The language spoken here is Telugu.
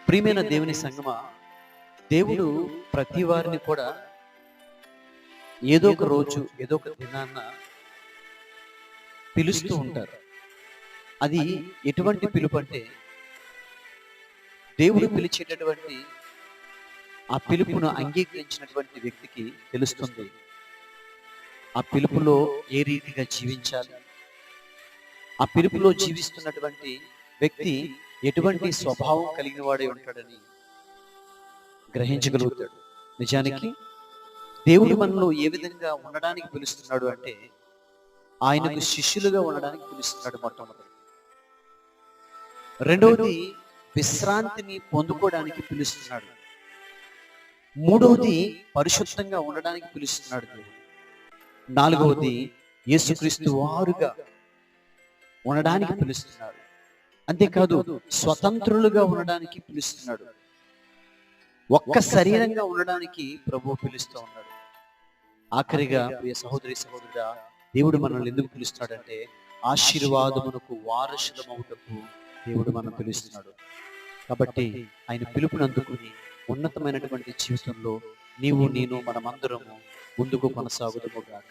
ప్రియమైన దేవుని సంగమా, దేవుడు ప్రతి వారిని కూడా ఏదో ఒక రోజు ఏదో ఒక దినాన్న పిలుస్తూ ఉంటారు. అది ఎటువంటి పిలుపు అంటే, దేవుడు పిలిచేటటువంటి ఆ పిలుపును అంగీకరించినటువంటి వ్యక్తికి తెలుస్తుంది ఆ పిలుపులో ఏ రీతిగా జీవించాలి, ఆ పిలుపులో జీవిస్తున్నటువంటి వ్యక్తి ఎటువంటి స్వభావం కలిగిన వాడే ఉంటాడని గ్రహించగలుగుతాడు. నిజానికి దేవుడు మనలో ఏ విధంగా ఉండడానికి పిలుస్తున్నాడు అంటే, ఆయనకు శిష్యులుగా ఉండడానికి పిలుస్తున్నాడు మొట్టమొదటి. రెండవది, విశ్రాంతిని పొందుకోవడానికి పిలుస్తున్నాడు. మూడవది, పరిశుద్ధంగా ఉండడానికి పిలుస్తున్నాడు దేవుడు. నాలుగవది, యేసుక్రీస్తు వారుగా ఉండడానికి పిలుస్తున్నాడు. అంతేకాదు, స్వతంత్రులుగా ఉండడానికి పిలుస్తున్నాడు. ఒక్క శరీరంగా ఉండడానికి ప్రభువు పిలుస్తూ ఉన్నాడు. ఆఖరిగా ప్రియ సహోదరి సహోదరుడా, దేవుడు మనల్ని ఎందుకు పిలుస్తున్నాడంటే, ఆశీర్వాదమునకు వారసులమవుటకు దేవుడు మనం పిలుస్తున్నాడు. కాబట్టి ఆయన పిలుపుని అందుకుని ఉన్నతమైనటువంటి జీవితంలో నీవు నేను మనమందరము ముందుకు కొనసాగుదుము గాక.